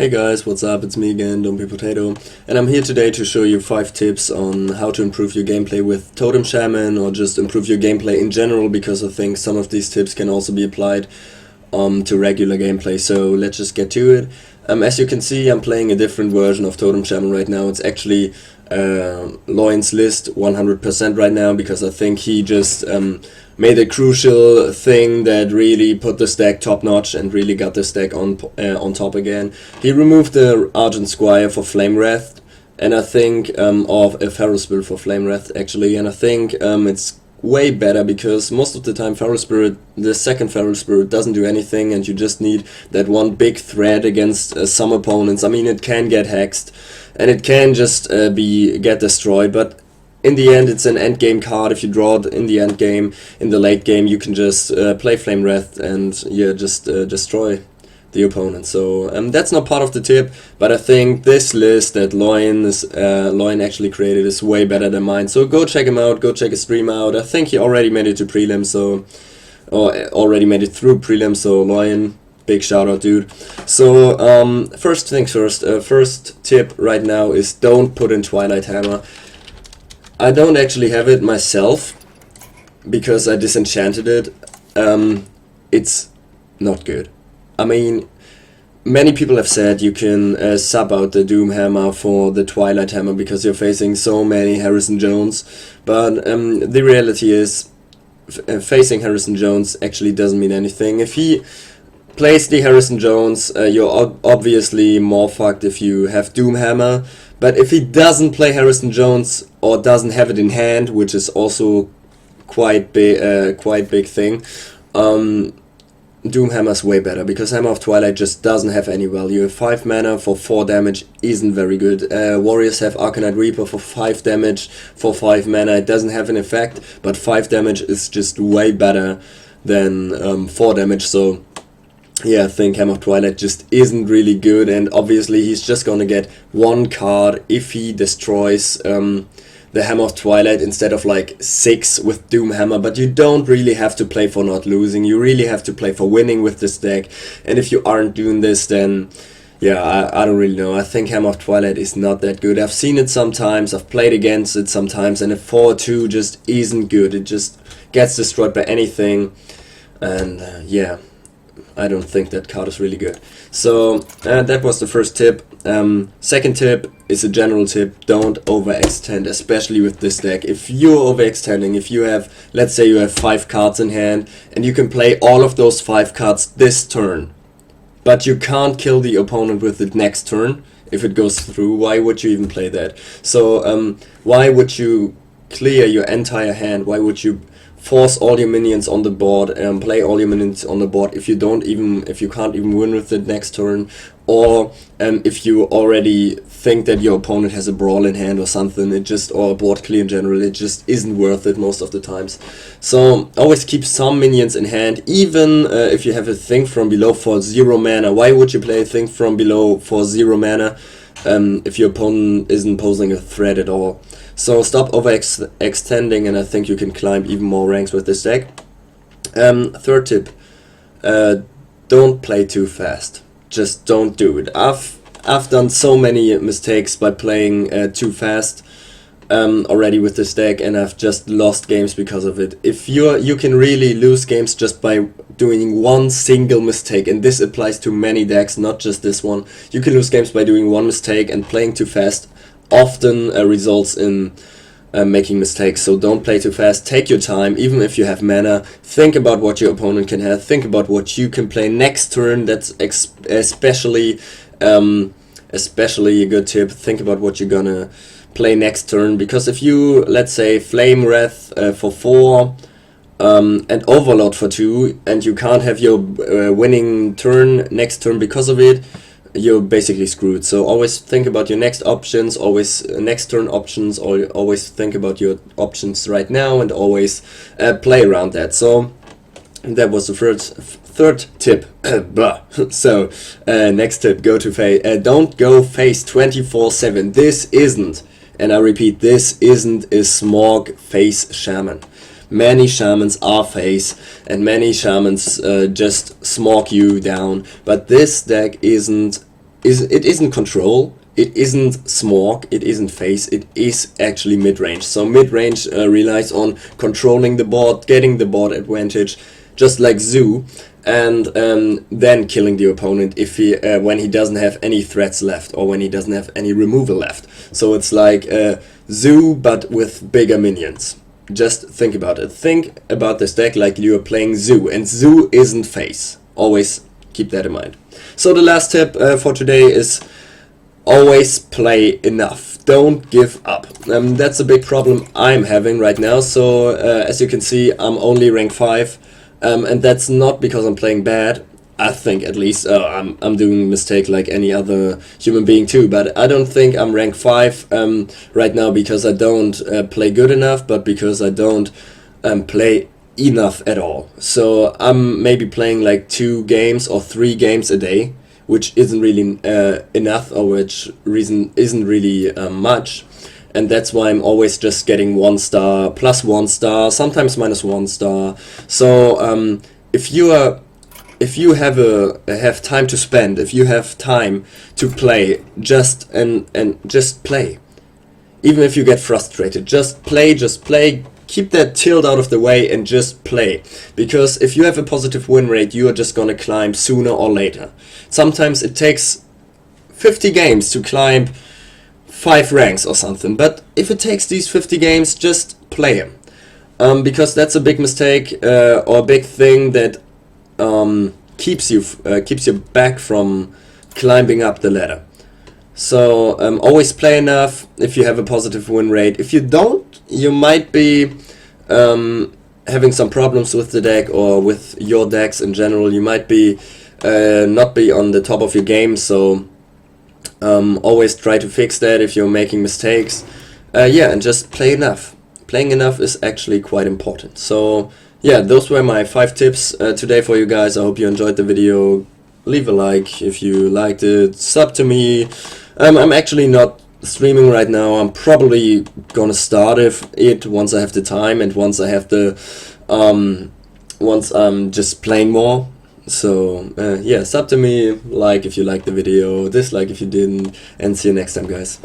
Hey guys, what's up? It's me again, DontBePotato, and I'm here today to show you 5 tips on how to improve your gameplay with Totem Shaman, or just improve your gameplay in general, because I think some of these tips can also be applied to regular gameplay. So let's just get to it. As you can see, I'm playing a different version of Totem Shaman right now. It's actually Loin's list 100% right now, because I think he just made a crucial thing that really put the stack top notch and really got the stack on top again. He removed the Argent Squire for Flame Wrath, and I think of a Feral Spirit for Flame Wrath actually, and I think it's way better, because most of the time Feral Spirit, the second Feral Spirit, doesn't do anything, and you just need that one big threat against some opponents. I mean, it can get hexed and it can just get destroyed, but in the end it's an end game card. If you draw it in the end game, in the late game, you can just play Flame Wrath and just destroy the opponent. So that's not part of the tip, but I think this list that Loin actually created is way better than mine. So go check him out, go check his stream out. I think he already made it to prelim, or already made it through prelim. So Loin, big shout out, dude. So first things first. First tip right now is don't put in Twilight Hammer. I don't actually have it myself because I disenchanted it. It's not good. I mean, many people have said you can sub out the Doom Hammer for the Twilight Hammer because you're facing so many Harrison Jones, but the reality is facing Harrison Jones actually doesn't mean anything. If he plays the Harrison Jones, you're obviously more fucked if you have Doom Hammer, but if he doesn't play Harrison Jones or doesn't have it in hand, which is also quite big thing, Doom Hammer's way better, because Hammer of Twilight just doesn't have any value. 5 mana for 4 damage isn't very good. Warriors have Arcanite Reaper for 5 damage for 5 mana. It doesn't have an effect, but 5 damage is just way better than 4 damage. So yeah, I think Hammer of Twilight just isn't really good, and obviously he's just gonna get 1 card if he destroys the Hammer of Twilight instead of like 6 with Doom Hammer. But you don't really have to play for not losing, you really have to play for winning with this deck, and if you aren't doing this, then yeah, I don't really know. I think Hammer of Twilight is not that good. I've seen it sometimes, I've played against it sometimes, and a 4-2 just isn't good. It just gets destroyed by anything, and yeah, I don't think that card is really good. So that was the first tip. Second tip is a general tip: don't overextend, especially with this deck. If you're overextending, if you have, let's say you have 5 cards in hand and you can play all of those 5 cards this turn, but you can't kill the opponent with it next turn if it goes through, why would you even play that? So why would you clear your entire hand? Why would you force all your minions on the board and play all your minions on the board if you can't even win with it next turn, or if you already think that your opponent has a brawl in hand or something, or a board clear in general, it just isn't worth it most of the times. So always keep some minions in hand, even if you have a Think from Below for 0 mana. Why would you play Think from Below for 0 mana if your opponent isn't posing a threat at all? So stop overextending, and I think you can climb even more ranks with this deck. Third tip, don't play too fast. Just don't do it. I've done so many mistakes by playing too fast already with this deck, and I've just lost games because of it. If you can really lose games just by doing one single mistake, and this applies to many decks, not just this one. You can lose games by doing one mistake, and playing too fast often results in making mistakes. So don't play too fast, take your time, even if you have mana. Think about what your opponent can have, think about what you can play next turn. That's especially a good tip. Think about what you're gonna play next turn, because if you, let's say, Flame Wrath for 4 and Overload for 2, and you can't have your winning turn next turn because of it, you're basically screwed. So always think about your next options, always next turn options, or always think about your options right now, and always play around that. So that was the third tip. So next tip: don't go face 24/7. This isn't, and I repeat, this isn't a Smog face Shaman. Many shamans are face, and many shamans just smog you down, but this deck isn't it isn't control, it isn't smog, it isn't phase, it is actually mid-range. So mid-range relies on controlling the board, getting the board advantage, just like Zoo, and then killing the opponent if he when he doesn't have any threats left, or when he doesn't have any removal left. So it's like Zoo but with bigger minions. Just think about it. Think about this deck like you are playing Zoo, and Zoo isn't phase. Always keep that in mind. So the last tip for today is always play enough. Don't give up. That's a big problem I'm having right now. So as you can see, I'm only rank 5. And that's not because I'm playing bad. I think, at least, I'm doing a mistake like any other human being too, but I don't think I'm rank 5 right now because I don't play good enough, but because I don't play enough at all. So I'm maybe playing like 2 games or 3 games a day, which isn't really enough, or which reason isn't really much. And that's why I'm always just getting 1 star, plus 1 star, sometimes minus 1 star. So if you have time to spend, if you have time to play, just play. Even if you get frustrated, just play. Keep that tilt out of the way and just play. Because if you have a positive win rate, you are just gonna climb sooner or later. Sometimes it takes 50 games to climb 5 ranks or something, but if it takes these 50 games, just play them, because that's a big mistake or a big thing that keeps you back from climbing up the ladder. So always play enough if you have a positive win rate. If you don't, you might be having some problems with the deck or with your decks in general. You might be not be on the top of your game, so always try to fix that if you're making mistakes. Yeah, and just play enough. Playing enough is actually quite important. So yeah, those were my 5 tips today for you guys. I hope you enjoyed the video. Leave a like if you liked it. Sub to me. I'm actually not streaming right now. I'm probably gonna start it once I have the time, and once I have the once I'm just playing more. So yeah, sub to me, like if you liked the video, dislike if you didn't, and see you next time, guys.